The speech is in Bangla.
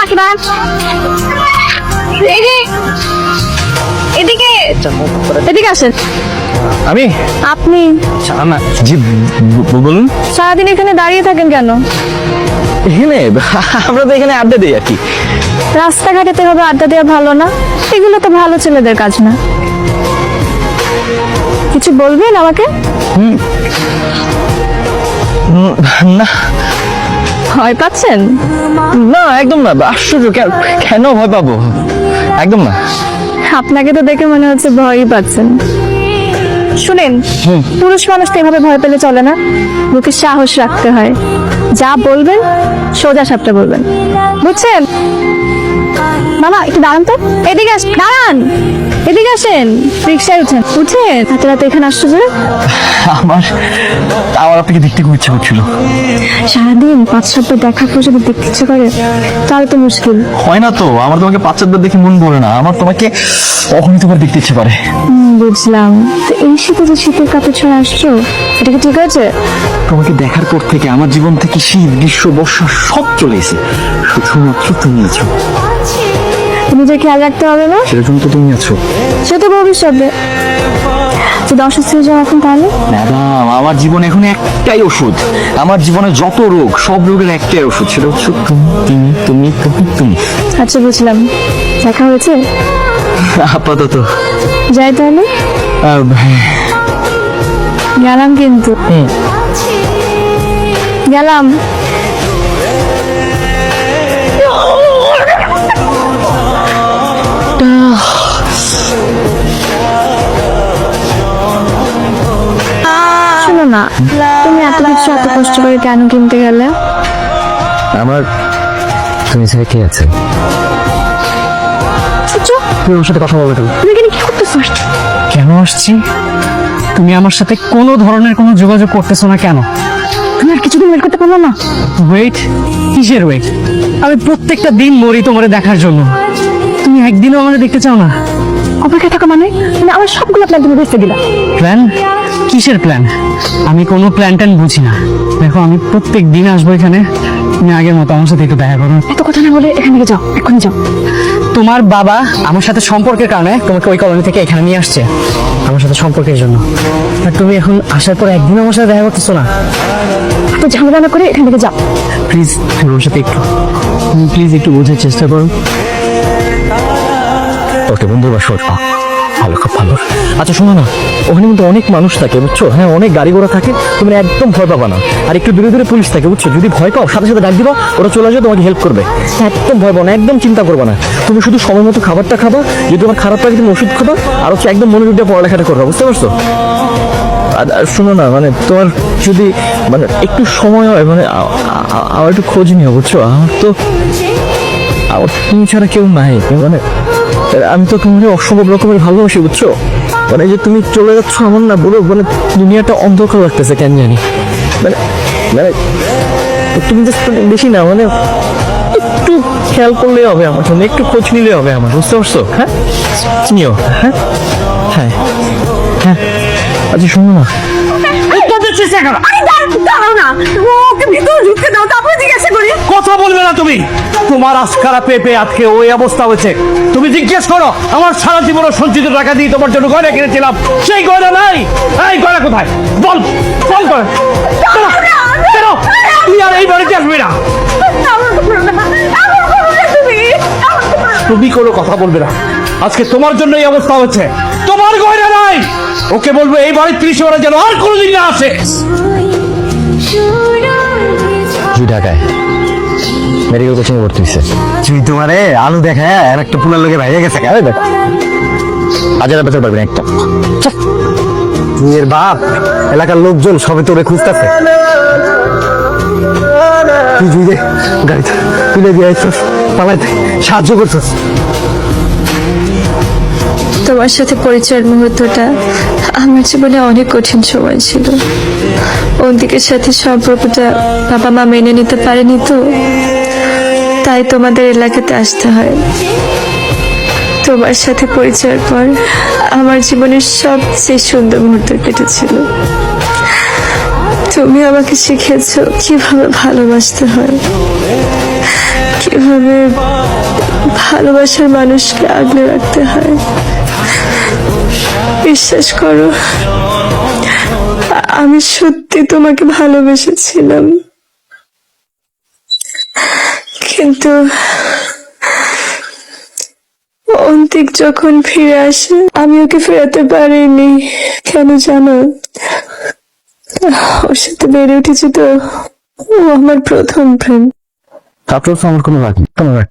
কি দাঁড়ান, এই যে এদিকে এদিকে আসেন। আমি আপনি না জি বলুন। সারাদিন এখানে দাঁড়িয়ে থাকেন কেন? এখানে আমরা তো এখানে আড্ডা দিই আর কি। রাস্তাঘাটেতে ভাবে আড্ডা দেওয়া ভালো না, এগুলো তো ভালো ছেলেদের কাজ না। কিছু বলবেন আমাকে? না ভয় পাচ্ছেন? না একদম না, আশ্চর্য, কেন ভয় পাবো? একদম না। আপনাকে তো দেখে মনে হচ্ছে ভয়ই পাচ্ছেন। শুনেন, পুরুষ মানুষ তো এভাবে ভয় পেলে চলে না, বুকে সাহস রাখতে হয়। যা বলবেন সোজা সাপটা বলবেন, বুঝছেন? মামা একটু দাঁড়ান তো, এদিকে আসেন, দাঁড়ান, এদিকে আসেন, রিক্সায় উঠেন। উঠেন, রাতে রাতে এখানে আসছো যে? আমার আমার আপনাকে দেখতে খুব ইচ্ছে করছিল। সারাদিন 5-7 দেখার পর যদি দেখতে ইচ্ছে করে তাহলে তো মুশকিল। হয় না তো, আমার তোমাকে 5-7 দেখে মন ভরে না, আমার তোমাকে অগণিতবার দেখতে ইচ্ছে করে। বুঝলাম। তো এই শীতে যে শীতের কাপড় ছড়ে আসছো, এটা কি ঠিক আছে? তোমাকে দেখার পর থেকে আমার জীবন থেকে শীত, গ্রীষ্ম, বর্ষা সব চলে এসে শুধুমাত্র তুমি আছো। নিজের খেয়াল রাখতে হবে না? সেটার জন্য তো তুমি আছো। সে তো ভবিষ্যতে। যদি অসুস্থ হয়ে যাও এখন তাহলে? ম্যাডাম, আমার জীবনে এখন একটাই ওষুধ, আমার জীবনে যত রোগ সব রোগের একটাই ওষুধ, সেটা হচ্ছে তুমি তুমি তুমি তুমি। আচ্ছা বুঝলাম, দেখা হয়েছে? আপাতত যাই তাহলে। গেলাম কিন্তু, গেলাম। শোনো না, তুমি এত কিছু এত কষ্ট করে কেন কিনতে গেলে? আমার তুমি ছাড়া কে আছে? তুমি আমার সাথে কথা বলবে কেন? তুমি এখানে কি করতেছো? কেন আসছি? তুমি আমার সাথে কোনো ধরনের কোনো যোগাযোগ করতেছো না কেন? তুমি আর কিছুদিন ওয়েট করতে পারলো না? ওয়েট? কিসের ওয়েট? আমি প্রত্যেকটা দিন মরি তোমারে দেখার জন্য, তুমি একদিনও আমাকে দেখতে চাও না। অপেক্ষা থাকা মানে তুমি আমার সবগুলো প্ল্যান তুমি বেঁচে দিলা। প্ল্যান? কিসের প্ল্যান? আমি কোনো প্ল্যান ট্যান বুঝি না। দেখো, আমি প্রত্যেক দিন আসবো এখানে, তুমি আগের মতো আমার সাথে একটু দেখা করো। এত কথা না বলে এখান থেকে যাও, এক্ষুনি যাও। তোমার বাবা আমার সাথে সম্পর্কের কারণে তোমাকে ওই কলোনি থেকে এখানে নিয়ে আসছে, আমার সাথে সম্পর্কের জন্য। আর তুমি এখন আসার পর একদিন আমার সাথে দেখা করতেছো না। এত ঝামেলা না করে এখান থেকে যাও। প্লিজ তুমি ওর সাথে একটু, তুমি প্লিজ একটু বোঝার চেষ্টা করো। ওকে বন্ধু বা শোট ভালো, খুব ভালো। আচ্ছা শোনো না, ওখানে কিন্তু অনেক মানুষ থাকে বুঝছো, হ্যাঁ অনেক গাড়ি ঘোড়া থাকে, তুমি একদম ভয় পাবা না। আর একটু দূরে দূরে পুলিশ থাকে বুঝছো, যদি ভয় পাও সাথে সাথে ডাক দিবা, ওরা চলে আসবে তোমাকে হেল্প করবে। একদম ভয় পাও না, একদম চিন্তা করবে না। তুমি শুধু সময় মতো খাবারটা খাবা, যদি তোমার খারাপ লাগে তুমি ওষুধ খাবা, আর হচ্ছে একদম মনোযোগ দিয়ে পড়ালেখাটা করবা, বুঝতে পারছো? আর শোনো না, মানে তোমার যদি মানে একটু সময় হয়, মানে আমার একটু খোঁজ নিও বুঝছো, আমার তুমি ছাড়া কেউ নাই, মানে আমি তো তোমাকে অসম্ভব রকমের ভালোবাসি বুঝছো। মানে যে তুমি চলে যাচ্ছ আমার না বলো, মানে দুনিয়াটা অন্ধকার লাগতেছে কেন জানি। মানে মানে তুমি জাস্ট বেশি না, মানে একটু খেয়াল করলে হবে আমার জন্য, একটু খোঁজ নিলে হবে আমার, বুঝতে পারছো? হ্যাঁ নিও। হ্যাঁ হ্যাঁ হ্যাঁ। আচ্ছা শোনো না, কথা বলবে না তুমি? তোমার আজকারা পেপে আজকে ওই অবস্থা হয়েছে। তুমি জিজ্ঞেস করো, আমার সারা জীবনের সঞ্চিত টাকা দিয়ে তোমার জন্য গয়না কিনেছিলাম, সেই গয়না নাই। এই গয়না কোথায়? বল বল করে কেন তুই আর এই বাড়িতে আসবি না? তুমি কোনো কথা বলবে না, আজকে তোমার জন্য এই অবস্থা হচ্ছে। তোমার গয়না নাই, ওকে বলবো এই বাড়ির 30 ওরা যেন আর কোনোদিন না আসে। ঢাকায় মেডিকেল কোচিং ভর্তি হয়েছে। তুই তোমারে আলু দেখা আর একটা পুলার লোকে ভাইয়া গেছে, কেন দেখ হাজার বেচার পারবি না একটা। তুই এর বাপ, এলাকার লোকজন সবে তোরে খুঁজতেছে। তুই তুই গাড়িতে তুলে দিয়ে আসছিস, পালাইতে সাহায্য করছিস। তোমার সাথে পরিচয়ের মুহূর্তটা আমার জীবনে অনেক কঠিন সময় ছিল। অন্তিকের সাথে সম্পর্কটা বাবা মা মেনে নিতে পারেনি, তো তাই তোমাদের এলাকাতে আসতে হয়। তোমার সাথে পরিচয়ের পর আমার জীবনের সবচেয়ে সুন্দর মুহূর্ত কেটেছিল। তুমি আমাকে শিখেছো কিভাবে ভালোবাসতে হয়, কিভাবে ভালোবাসার মানুষকে আগলে রাখতে হয়। বিশ্বাস করো, আমি সত্যি তোমাকে ভালোবেসেছিলাম, কিন্তু অন্তিক যখন ফিরে আসে আমি ওকে ফেরাতে পারিনি। কেন জানো? ওর সাথে বেড়ে উঠেছি তো, ও আমার প্রথম প্রেম। তারপর তো আমার কোনো রাগ নেই, কোনো রাগ